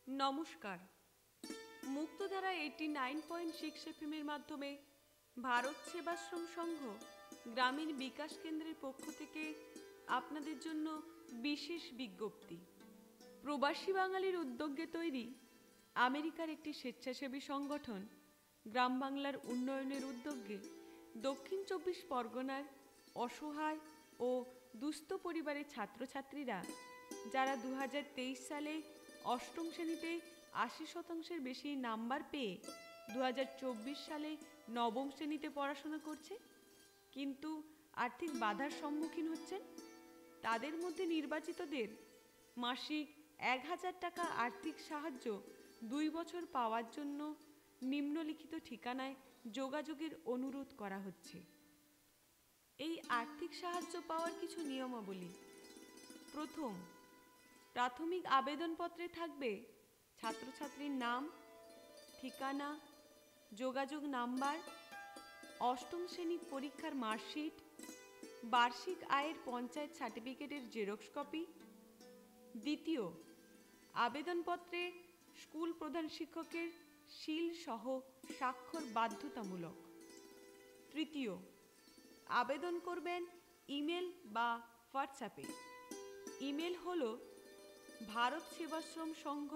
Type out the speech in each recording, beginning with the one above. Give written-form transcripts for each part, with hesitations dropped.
নমস্কার। মুক্তধারা 89.6 এফএমের মাধ্যমে ভারত সেবাশ্রম সংঘ গ্রামীণ বিকাশ কেন্দ্রের পক্ষ থেকে আপনাদের জন্য বিশেষ বিজ্ঞপ্তি। প্রবাসী বাঙালির উদ্যোগে তৈরি আমেরিকার একটি স্বেচ্ছাসেবী সংগঠন গ্রাম বাংলার উন্নয়নের উদ্যোগে দক্ষিণ 24 পরগনার অসহায় ও দুস্থ পরিবারের ছাত্রছাত্রীরা যারা 2023 সালে অষ্টম শ্রেণীতে 80% বেশি নাম্বার পেয়ে 2024 সালে নবম শ্রেণীতে পড়াশোনা করছে, কিন্তু আর্থিক বাধার সম্মুখীন হচ্ছেন, তাদের মধ্যে নির্বাচিতদের মাসিক 1000 টাকা আর্থিক সাহায্য 2 বছর পাওয়ার জন্য নিম্নলিখিত ঠিকানায় যোগাযোগের অনুরোধ করা হচ্ছে। এই আর্থিক সাহায্য পাওয়ার কিছু নিয়মাবলী। প্রথম, প্রাথমিক আবেদনপত্রে থাকবে ছাত্রছাত্রীর নাম, ঠিকানা, যোগাযোগ নাম্বার, অষ্টম শ্রেণী পরীক্ষার মার্কশিট, বার্ষিক আয়ের পঞ্চায়েত সার্টিফিকেটের জেরক্স কপি। দ্বিতীয়, আবেদনপত্রে স্কুল প্রধান শিক্ষকের সিল সহ স্বাক্ষর বাধ্যতামূলক। তৃতীয়, আবেদন করবেন ইমেল বা হোয়াটসঅ্যাপে। ইমেল হল ভারত সেবাশ্রম সংঘ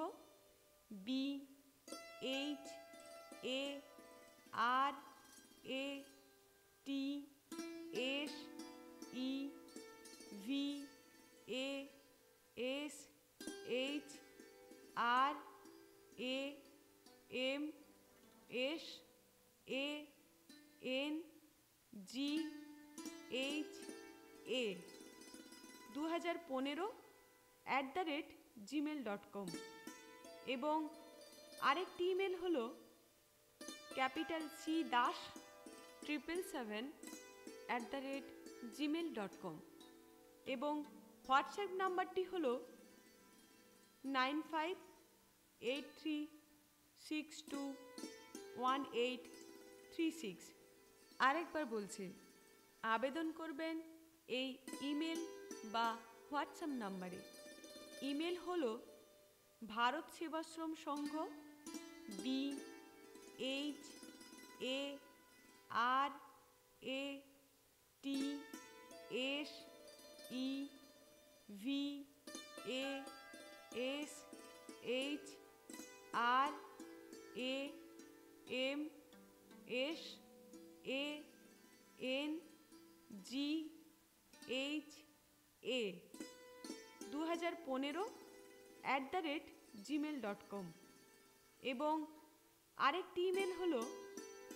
BAHATASHEVASRAM 2015@gmail.com এবং আরেকটি ইমেল হল C-777@gmail.com এবং হোয়াটসঅ্যাপ নাম্বারটি হল 9583621836। আরেকবার বলছি, আবেদন করবেন এই ইমেল বা হোয়াটসঅ্যাপ নাম্বারে। ইমেল হল ভারত সেবাশ্রম সংঘ BAHASRAM2015@gmail.com এবং আরেকটি ইমেল হল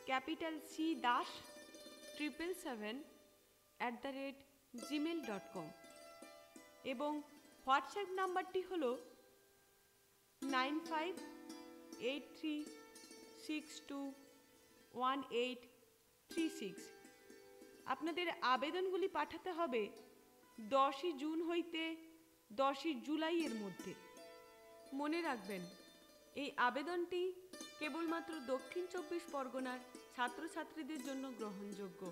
C-777@gmail.com এবং হোয়াটসঅ্যাপ নাম্বারটি হল 9583621836। আপনাদের আবেদনগুলি পাঠাতে হবে 10 জুন হইতে 10 জুলাইয়ের মধ্যে। মনে রাখবেন, এই আবেদনটি কেবলমাত্র দক্ষিণ 24 পরগনার ছাত্রছাত্রীদের জন্য গ্রহণযোগ্য।